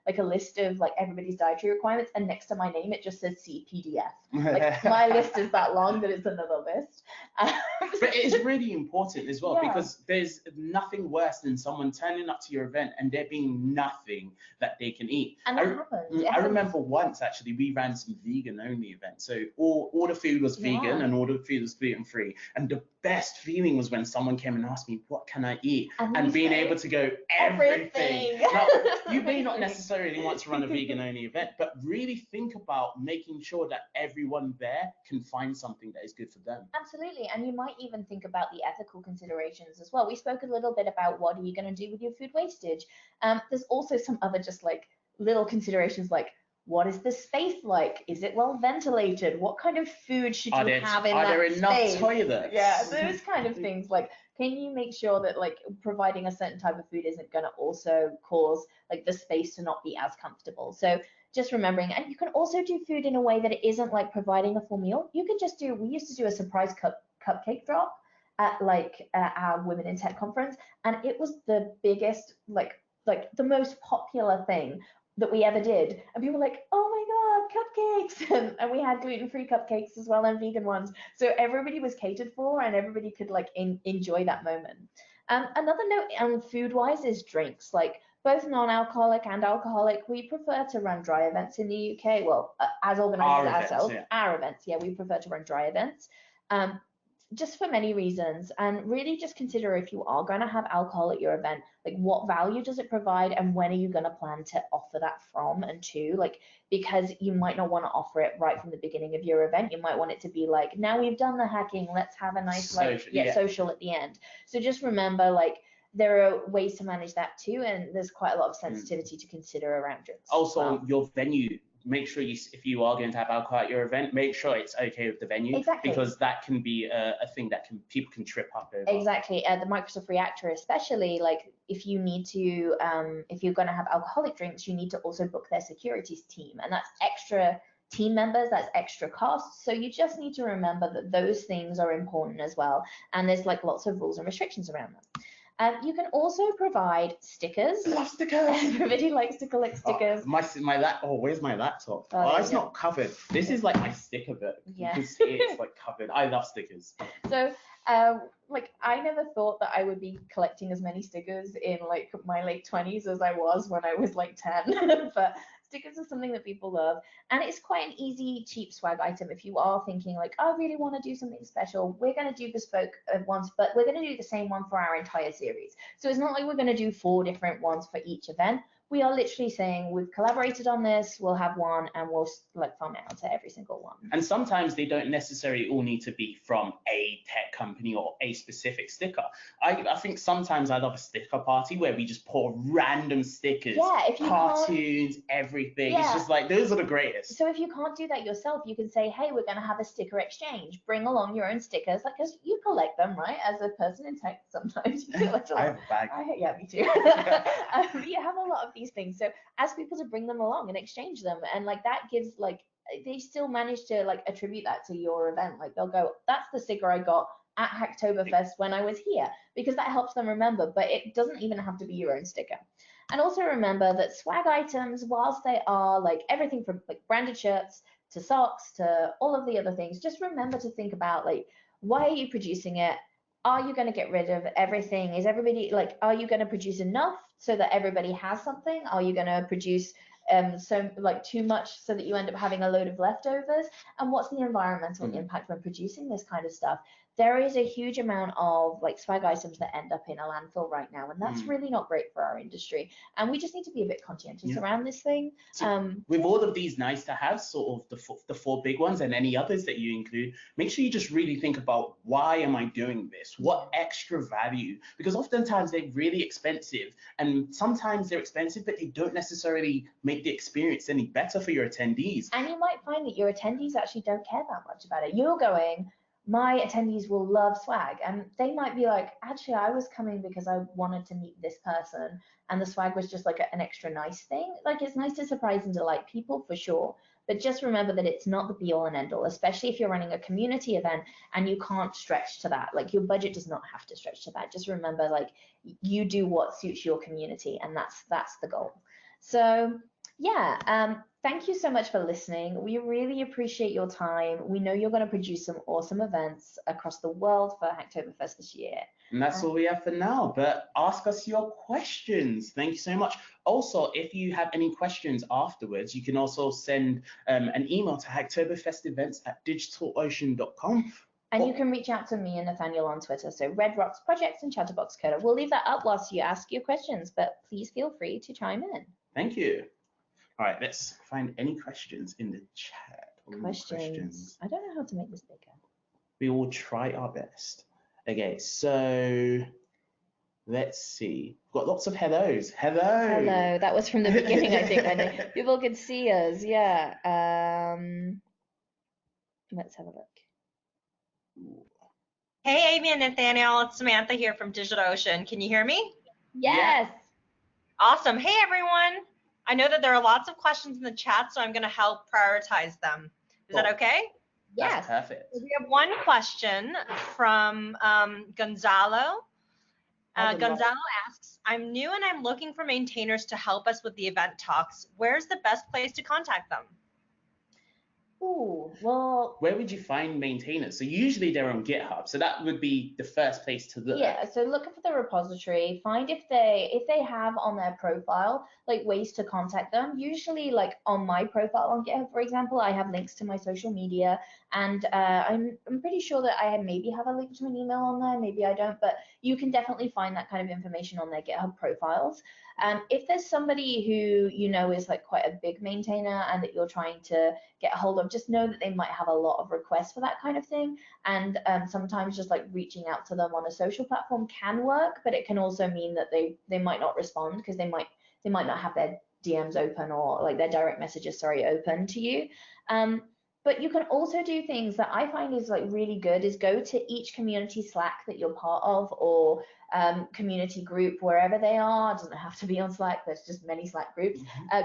like a list of like everybody's dietary requirements, and next to my name it just says see PDF. Like, my list is that long that it's another list. But it is really important as well, because there's nothing worse than someone turning up to your event and there being nothing that they can eat. And that happens. I remember once actually we ran some vegan only events, so all the food was vegan and all the food was gluten free, and the best feeling was when someone came and asked me, what can I eat, and being able to go everything. Now, you may not necessarily want to run a vegan only event, but really think about making sure that everyone there can find something that is good for them. Absolutely, and you might even think about the ethical considerations as well. We spoke a little bit about what are you going to do with your food wastage. There's also some other just like little considerations, like, what is the space like? Is it well ventilated? What kind of food should you have in that space? Are there enough toilets? Yeah, those kind of things. Like, can you make sure that like providing a certain type of food isn't going to also cause like the space to not be as comfortable? So just remembering, and you can also do food in a way that it isn't like providing a full meal. You could just do, we used to do a surprise cupcake drop at like our Women in Tech conference, and it was the biggest, like the most popular thing that we ever did, and people were like, oh my god, cupcakes. And we had gluten-free cupcakes as well, and vegan ones, so everybody was catered for and everybody could like enjoy that moment. Another note food-wise is drinks, like both non-alcoholic and alcoholic. We prefer to run dry events in the UK, well, as organizers ourselves. Our events, we prefer to run dry events, just for many reasons. And really just consider, if you are going to have alcohol at your event, like what value does it provide, and when are you going to plan to offer that from and to, like, because you might not want to offer it right from the beginning of your event. You might want it to be like, now we've done the hacking, let's have a nice social at the end. So just remember, like, there are ways to manage that too, and there's quite a lot of sensitivity to consider around drinks. Also, your venue, make sure if you are going to have alcohol at your event, make sure it's okay with the venue, because that can be a thing that people can trip up over. Exactly. The Microsoft Reactor especially, like, if you need to, if you're going to have alcoholic drinks, you need to also book their securities team, and that's extra team members, that's extra costs. So you just need to remember that those things are important as well, and there's like lots of rules and restrictions around them. You can also provide stickers. I love stickers. Everybody likes to collect stickers. Where's my laptop? Oh, it's not covered. This is like my sticker book. Yeah. You can see it's like covered. I love stickers. So, like, I never thought that I would be collecting as many stickers in like my late 20s as I was when I was like 10. But stickers are something that people love, and it's quite an easy, cheap swag item. If you are thinking like, I really want to do something special, we're going to do bespoke ones, but we're going to do the same one for our entire series. So it's not like we're going to do 4 different ones for each event. We are literally saying we've collaborated on this, we'll have one, and we'll like farm it out to every single one. And sometimes they don't necessarily all need to be from a tech company or a specific sticker. I think sometimes I love a sticker party where we just pour random stickers, if you cartoons, everything. It's just like, those are the greatest. So if you can't do that yourself, you can say, hey, we're going to have a sticker exchange. Bring along your own stickers, like, because you collect them, right? As a person in tech, sometimes you collect a lot. I have a bag. Yeah, me too. You have a lot of these things. So ask people to bring them along and exchange them. And like that gives like, they still manage to like attribute that to your event. Like they'll go, that's the sticker I got at Hacktoberfest when I was here, because that helps them remember, but it doesn't even have to be your own sticker. And also remember that swag items, whilst they are like everything from like branded shirts to socks to all of the other things, just remember to think about like, why are you producing it? Are you going to get rid of everything? Is everybody like, are you going to produce enough so that everybody has something? Are you going to produce so like too much so that you end up having a load of leftovers? And what's the environmental impact when producing this kind of stuff? There is a huge amount of like swag items that end up in a landfill right now, and that's really not great for our industry. And we just need to be a bit conscientious around this thing. So with all of these nice to have, sort of the four big ones and any others that you include, make sure you just really think about, why am I doing this? What extra value? Because oftentimes they're really expensive, and sometimes they're expensive, but they don't necessarily make the experience any better for your attendees. And you might find that your attendees actually don't care that much about it. You're going, my attendees will love swag, and they might be like, actually I was coming because I wanted to meet this person, and the swag was just like an extra nice thing. Like, it's nice to surprise and delight people for sure, but just remember that it's not the be all and end all, especially if you're running a community event and you can't stretch to that. Like, your budget does not have to stretch to that. Just remember, like, you do what suits your community, and that's the goal. So yeah, thank you so much for listening. We really appreciate your time. We know you're going to produce some awesome events across the world for Hacktoberfest this year. And that's all we have for now, but ask us your questions. Thank you so much. Also, if you have any questions afterwards, you can also send an email to hacktoberfestevents@digitalocean.com. And you can reach out to me and Nathaniel on Twitter. So Red Rocks Projects and Chatterbox Coder. We'll leave that up whilst you ask your questions, but please feel free to chime in. Thank you. All right, let's find any questions in the chat. Questions. I don't know how to make this bigger. We will try our best. Okay, so let's see. We've got lots of hellos. Hello. Hello. That was from the beginning, I think, when people could see us. Yeah. Let's have a look. Hey, Amy and Nathaniel. It's Samantha here from DigitalOcean. Can you hear me? Yes. Awesome. Hey, everyone. I know that there are lots of questions in the chat, so I'm going to help prioritize them. Is that okay? Yes. That's perfect. We have one question from Gonzalo. Gonzalo asks, I'm new and I'm looking for maintainers to help us with the event talks. Where's the best place to contact them? Ooh, well, where would you find maintainers? So usually they're on GitHub, so that would be the first place to look. Yeah, so look for the repository, find if they have on their profile like ways to contact them. Usually, like on my profile on GitHub, for example, I have links to my social media, and I'm pretty sure that I maybe have a link to an email on there, maybe I don't, but you can definitely find that kind of information on their GitHub profiles. If there's somebody who you know is like quite a big maintainer and that you're trying to get a hold of, just know that they might have a lot of requests for that kind of thing, and sometimes just like reaching out to them on a social platform can work, but it can also mean that they might not respond because they might not have their DMs open, or like their direct messages, open to you. But you can also do things that I find is like really good, is go to each community Slack that you're part of, or community group, wherever they are. It doesn't have to be on Slack, there's just many Slack groups.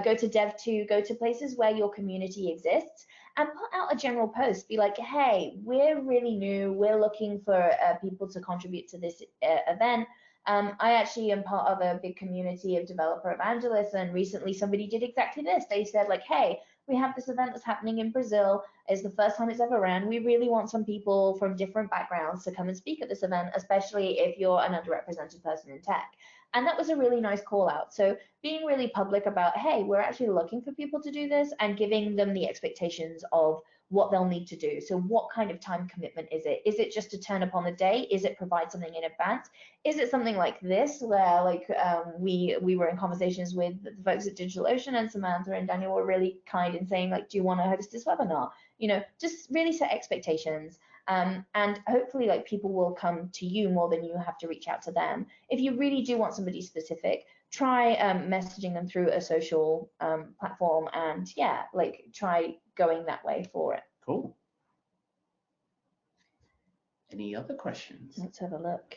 Go to Dev2, go to places where your community exists, and put out a general post. Be like, hey, we're really new, we're looking for people to contribute to this event. I actually am part of a big community of developer evangelists, and recently somebody did exactly this. They said like, hey, we have this event that's happening in Brazil. It's the first time it's ever ran. We really want some people from different backgrounds to come and speak at this event, especially if you're an underrepresented person in tech. And that was a really nice call out. So being really public about, hey, we're actually looking for people to do this, and giving them the expectations of what they'll need to do. So what kind of time commitment is it? Is it just to turn up on the day? Is it provide something in advance? Is it something like this where like we were in conversations with the folks at DigitalOcean, and Samantha and Daniel were really kind in saying like, do you want to host this webinar? You know, just really set expectations. And hopefully like people will come to you more than you have to reach out to them. If you really do want somebody specific, try messaging them through a social platform, and yeah, like try going that way for it. Cool. Any other questions? Let's have a look.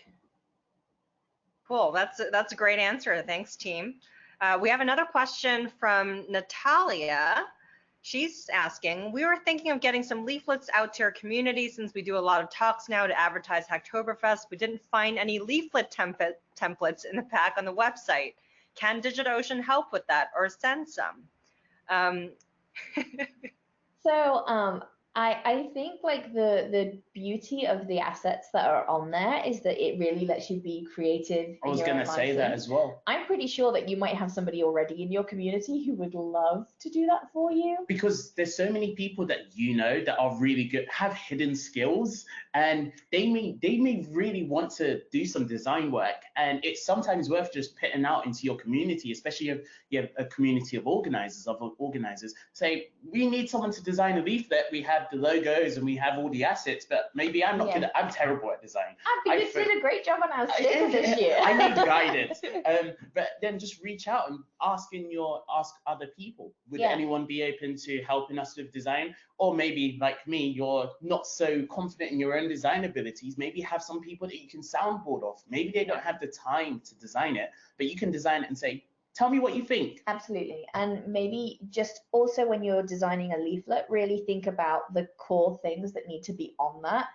Cool. That's a great answer. Thanks, team. We have another question from Natalia. She's asking, we were thinking of getting some leaflets out to our community since we do a lot of talks now to advertise Hacktoberfest. We didn't find any leaflet templates in the pack on the website. Can DigitalOcean help with that or send some? I think like the beauty of the assets that are on there is that it really lets you be creative. I was going to say that as well. I'm pretty sure that you might have somebody already in your community who would love to do that for you. Because there's so many people that you know that are really good, have hidden skills, and they may really want to do some design work. And it's sometimes worth just putting out into your community, especially if you have a community of organizers, say, we need someone to design a leaflet. We have the logos and we have all the assets, but maybe I'm not good. I'm terrible at design. I think you did a great job on our sticker this year. I need guidance. But then just reach out and ask other people. Would anyone be open to helping us with design? Or maybe like me, you're not so confident in your own design abilities. Maybe have some people that you can soundboard off. Maybe they don't have the time to design it, but you can design it and say, tell me what you think. Absolutely. And maybe just also when you're designing a leaflet, really think about the core things that need to be on that.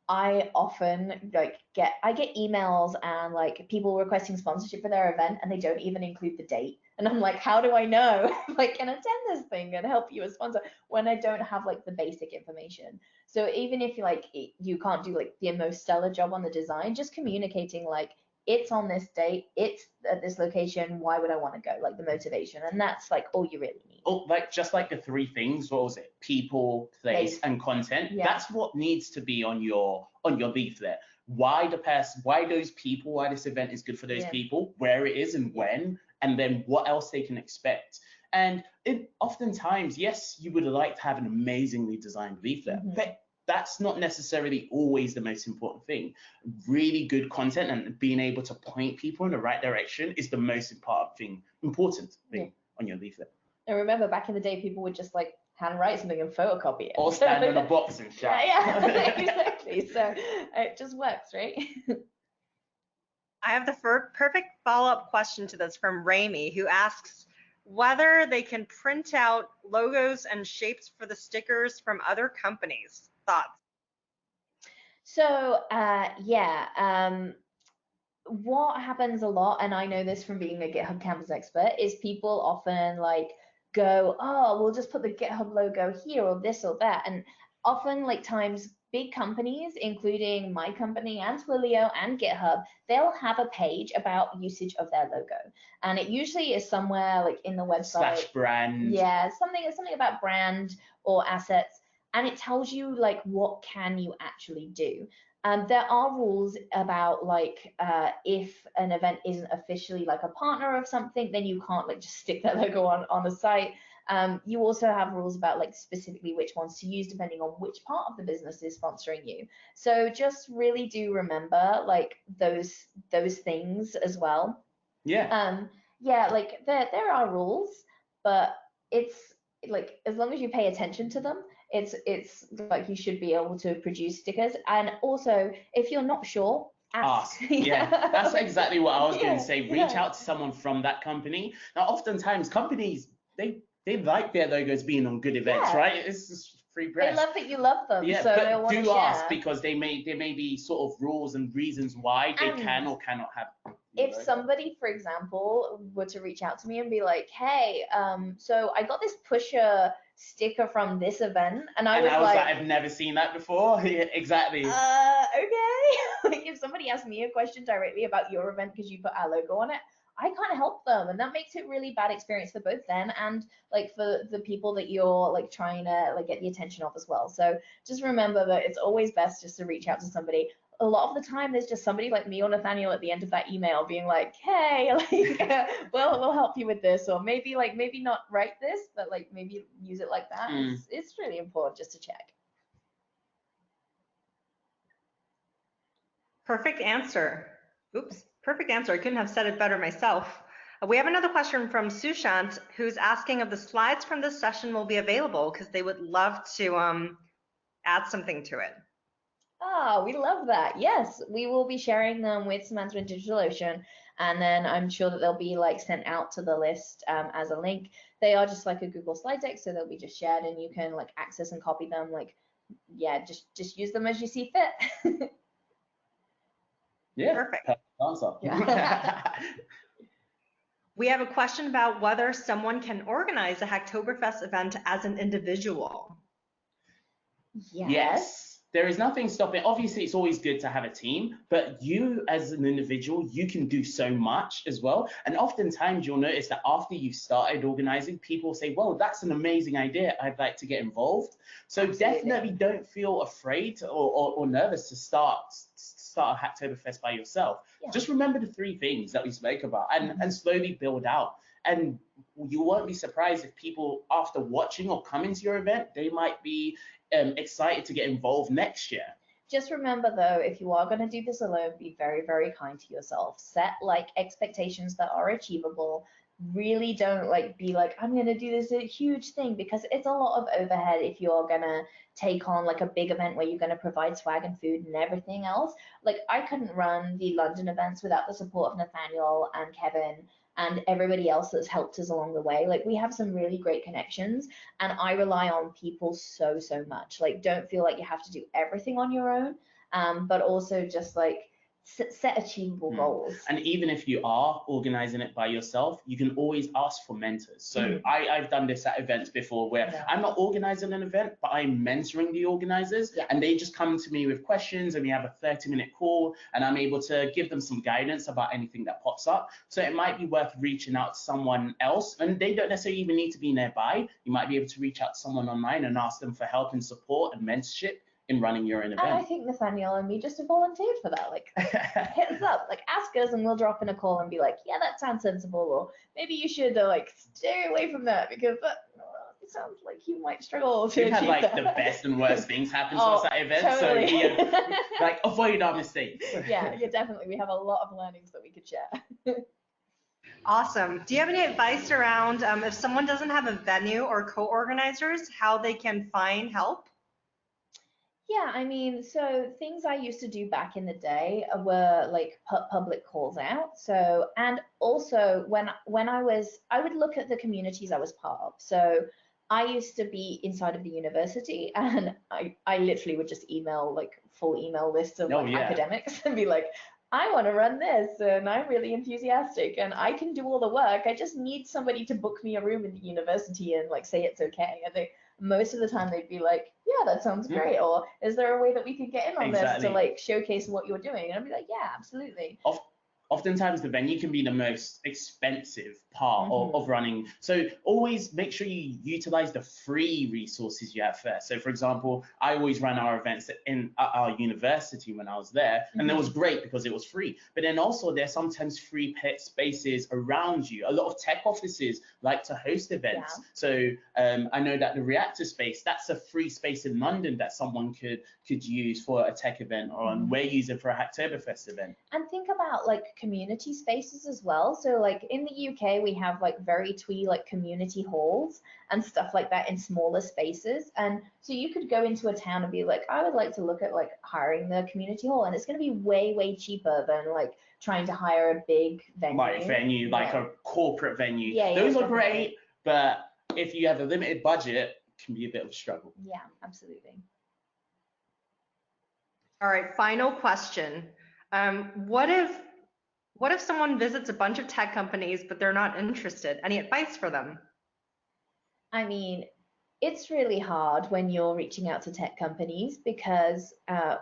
I often get emails and like people requesting sponsorship for their event and they don't even include the date. And I'm like, how do I know if I can attend this thing and help you as sponsor when I don't have like the basic information? So even if you can't do like the most stellar job on the design, just communicating like, it's on this date, it's at this location, why would I want to go? Like the motivation. And that's like all you really need. Oh, like just like the three things, what was it? People, place, and content. Yeah. That's what needs to be on your leaflet. Why those people, why this event is good for those people, where it is and when, and then what else they can expect. And oftentimes, yes, you would like to have an amazingly designed leaflet, but that's not necessarily always the most important thing. Really good content and being able to point people in the right direction is the most important thing on your leaflet. And remember, back in the day, people would just like handwrite something and photocopy it. Or stand on a box and shout. Yeah, exactly. So it just works, right? I have the perfect follow-up question to this from Rami, who asks whether they can print out logos and shapes for the stickers from other companies. Thoughts? So what happens a lot, and I know this from being a GitHub campus expert, is people often like go, oh, we'll just put the GitHub logo here or this or that. And often like times big companies, including my company and Twilio and GitHub, they'll have a page about usage of their logo. And it usually is somewhere like in the website. / brand. Yeah, something about brand or assets. And it tells you like what can you actually do. There are rules about like if an event isn't officially like a partner of something, then you can't like just stick that logo on a site. You also have rules about like specifically which ones to use depending on which part of the business is sponsoring you. So just really do remember like those things as well. Yeah. Like there are rules, but it's like as long as you pay attention to them, it's like you should be able to produce stickers. And also, if you're not sure, ask. Yeah, that's exactly what I was going to say. Reach out to someone from that company. Now, oftentimes companies, they like their logos being on good events, right? It's just free press. They love that you love them. Yeah, so but do ask, because there may be sort of rules and reasons why they can or cannot have. If somebody, for example, were to reach out to me and be like, hey, so I got this pusher sticker from this event, and I was like, I've never seen that before. Yeah, exactly. Okay. Like if somebody asked me a question directly about your event because you put our logo on it, I can't help them, and that makes it really bad experience for both them and like for the people that you're like trying to like get the attention of as well. So just remember that it's always best just to reach out to somebody. A lot of the time there's just somebody like me or Nathaniel at the end of that email being like, hey, like we'll help you with this, or maybe not write this, but like maybe use it like that. It's really important just to check. Perfect answer. Oops, perfect answer. I couldn't have said it better myself. We have another question from Sushant, who's asking if the slides from this session will be available because they would love to add something to it. Ah, we love that. Yes, we will be sharing them with Samantha and DigitalOcean, and then I'm sure that they'll be like sent out to the list as a link. They are just like a Google slide deck, so they'll be just shared, and you can like access and copy them. Like, yeah, just use them as you see fit. Yeah, perfect answer. Yeah. We have a question about whether someone can organize a Hacktoberfest event as an individual. Yes. There is nothing stopping. Obviously, it's always good to have a team, but you as an individual, you can do so much as well. And oftentimes you'll notice that after you've started organizing, people say, well, that's an amazing idea. I'd like to get involved. So definitely don't feel afraid or nervous to start a Hacktoberfest by yourself. Yeah. Just remember the 3 things that we spoke about and slowly build out. And you won't be surprised if people, after watching or coming to your event, they might be excited to get involved next year. Just remember though, if you are going to do this alone, be very, very kind to yourself. Set like expectations that are achievable. Really don't like be like, I'm going to do this a huge thing, because it's a lot of overhead if you're going to take on like a big event where you're going to provide swag and food and everything else. Like I couldn't run the London events without the support of Nathaniel and Kevin and everybody else that's helped us along the way. Like we have some really great connections, and I rely on people so much. Like don't feel like you have to do everything on your own, but also just like set achievable goals. And even if you are organizing it by yourself, you can always ask for mentors. So I've done this at events before where I'm not organizing an event, but I'm mentoring the organizers, and they just come to me with questions, and we have a 30-minute call, and I'm able to give them some guidance about anything that pops up. So it might be worth reaching out to someone else, and they don't necessarily even need to be nearby. You might be able to reach out to someone online and ask them for help and support and mentorship in running your own event. And I think Nathaniel and me just volunteered for that. Like, hit us up, like ask us, and we'll drop in a call and be like, yeah, that sounds sensible, or maybe you should like stay away from that because that it sounds like you might struggle to We've had like that. the best and worst things happen to us at events, totally. So like avoid our mistakes. Yeah, definitely. We have a lot of learnings that we could share. Awesome. Do you have any advice around if someone doesn't have a venue or co-organizers, how they can find help? Yeah, I mean, so things I used to do back in the day were like put public calls out. So, and also when I would look at the communities I was part of. So I used to be inside of the university, and I literally would just email like full email lists of academics and be like, I want to run this, and I'm really enthusiastic, and I can do all the work. I just need somebody to book me a room in the university and like say it's okay. And they most of the time they'd be like, yeah, that sounds great, or is there a way that we could get in on this to like showcase what you're doing? And I'd be like, yeah, absolutely. Oftentimes the venue can be the most expensive part of running. So always make sure you utilize the free resources you have first. So for example, I always ran our events at our university when I was there, and that was great because it was free. But then also there's sometimes free pet spaces around you. A lot of tech offices like to host events. Yeah. So I know that the Reactor space, that's a free space in London that someone could use for a tech event, or we're using for a Hacktoberfest event. And think about like community spaces as well. So like in the UK, we have like very twee like community halls and stuff like that in smaller spaces. And so you could go into a town and be like, I would like to look at like hiring the community hall, and it's going to be way cheaper than like trying to hire a big venue. Like a corporate venue. Yeah, those are great, but if you have a limited budget, it can be a bit of a struggle. Yeah, absolutely. All right, final question. What if someone visits a bunch of tech companies but they're not interested? Any advice for them? I mean, it's really hard when you're reaching out to tech companies because,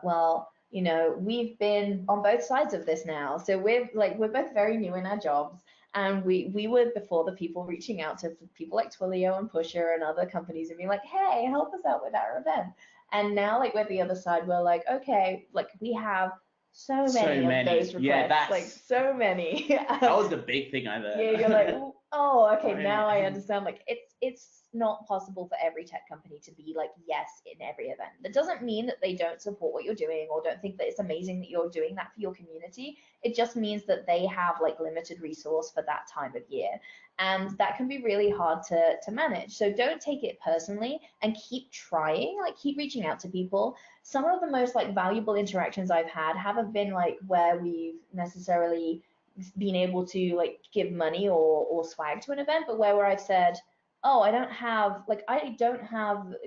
well, you know, we've been on both sides of this now. So we're both very new in our jobs, And we were before the people reaching out to people like Twilio and Pusher and other companies and being like, hey, help us out with our event. And now, like, we're the other side, we're like, okay, like, we have so many of those requests, yeah, like, so many. That was the big thing I learned. Yeah, you're like, oh, okay, Right. now I understand. Like, it's not possible for every tech company to be like yes in every event. That doesn't mean that they don't support what you're doing or don't think that it's amazing that you're doing that for your community. It just means that they have like limited resource for that time of year. And that can be really hard to manage. So don't take it personally and keep trying, like keep reaching out to people. Some of the most like valuable interactions I've had haven't been like where we've necessarily been able to like give money or swag to an event, but where I've said, oh, I don't have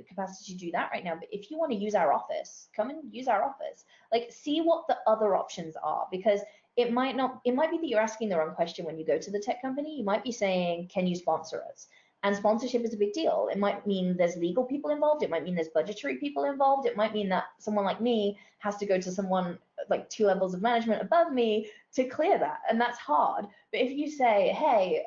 capacity to do that right now, but if you want to use our office, come and use our office. Like, see what the other options are, because it might be that you're asking the wrong question when you go to the tech company. You might be saying, can you sponsor us? And sponsorship is a big deal. It might mean there's legal people involved. It might mean there's budgetary people involved. It might mean that someone like me has to go to someone like 2 levels of management above me to clear that. And that's hard. But if you say, hey,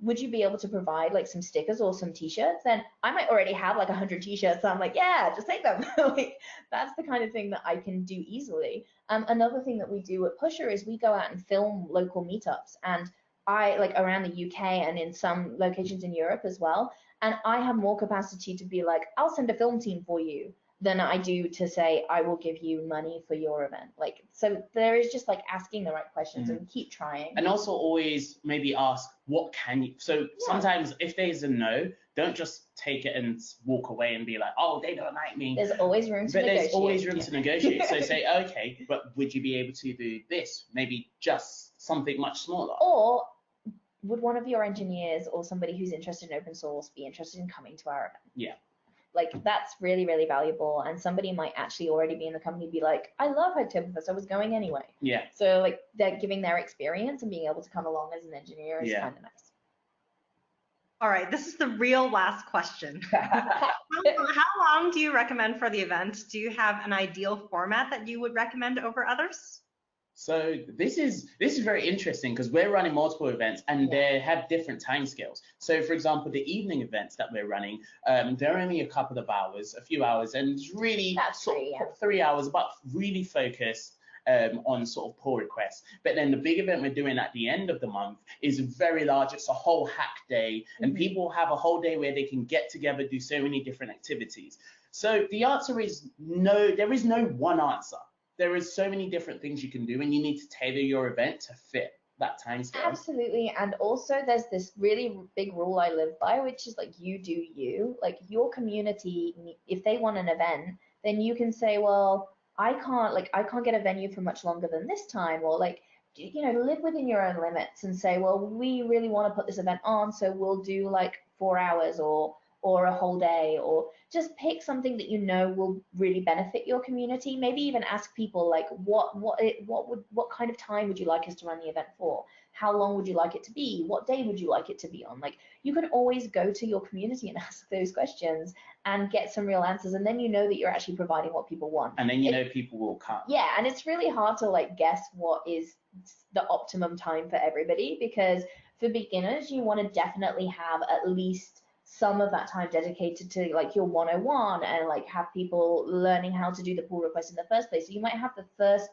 would you be able to provide like some stickers or some t-shirts? Then I might already have like 100 t-shirts. So I'm like, yeah, just take them. Like, that's the kind of thing that I can do easily. Another thing that we do at Pusher is we go out and film local meetups, and I like around the UK and in some locations in Europe as well. And I have more capacity to be like, I'll send a film team for you than I do to say, I will give you money for your event. Like, so there is just like asking the right questions and keep trying. And also always maybe ask, what can you, so sometimes if there's a no, don't just take it and walk away and be like, oh, they don't like me. There's always room to negotiate. There's always room to negotiate. So say, okay, but would you be able to do this? Maybe just something much smaller. Or would one of your engineers or somebody who's interested in open source be interested in coming to our event? Yeah. Like, that's really, really valuable. And somebody might actually already be in the company, be like, I love Hacktoberfest, I was going anyway. Yeah. So like, they're giving their experience and being able to come along as an engineer is kind of nice. All right, this is the real last question. How long do you recommend for the event? Do you have an ideal format that you would recommend over others? So this is very interesting because we're running multiple events and they have different timescales. So for example, the evening events that we're running, they're only a couple of hours, a few hours, and it's really sort of 3 hours, but really focused on sort of pull requests. But then the big event we're doing at the end of the month is very large. It's a whole hack day, and people have a whole day where they can get together, do so many different activities. So the answer is no, there is no one answer. There is so many different things you can do, and you need to tailor your event to fit that time scale. Absolutely. And also there's this really big rule I live by, which is like, you do you. Like, your community, if they want an event, then you can say, well, I can't get a venue for much longer than this time, or like, you know, live within your own limits and say, well, we really want to put this event on, so we'll do like 4 hours or a whole day, or just pick something that you know will really benefit your community. Maybe even ask people like, what kind of time would you like us to run the event for? How long would you like it to be? What day would you like it to be on? Like, you can always go to your community and ask those questions and get some real answers, and then you know that you're actually providing what people want. And then you know people will come. Yeah, and it's really hard to like guess what is the optimum time for everybody, because for beginners, you want to definitely have at least some of that time dedicated to like your 101 and like have people learning how to do the pull request in the first place. So you might have the first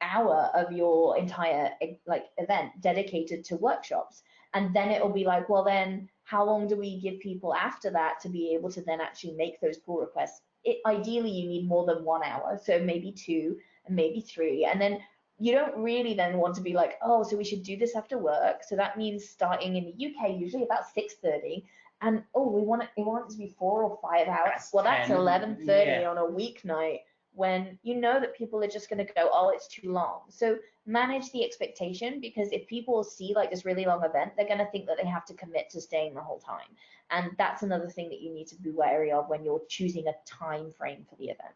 hour of your entire like event dedicated to workshops, and then it'll be like, well, then how long do we give people after that to be able to then actually make those pull requests? Ideally, you need more than 1 hour, so maybe 2 and maybe 3, and then you don't really then want to be like, oh, so we should do this after work. So that means starting in the UK usually about 6:30. And we want it to be 4 or 5 hours. Well, that's 11:30 on a weeknight, when you know that people are just going to go, oh, it's too long. So manage the expectation, because if people see like this really long event, they're going to think that they have to commit to staying the whole time. And that's another thing that you need to be wary of when you're choosing a time frame for the event.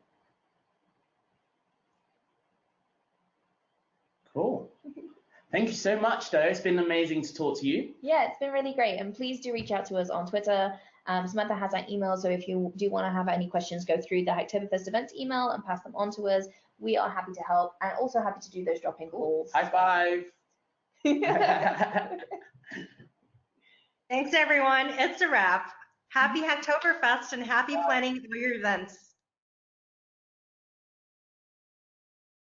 Cool. Thank you so much, though. It's been amazing to talk to you. Yeah, it's been really great. And please do reach out to us on Twitter. Samantha has our email, so if you do want to have any questions, go through the Hacktoberfest events email and pass them on to us. We are happy to help, and also happy to do those drop-in calls. High five. Thanks, everyone. It's a wrap. Happy Hacktoberfest and happy planning all your events.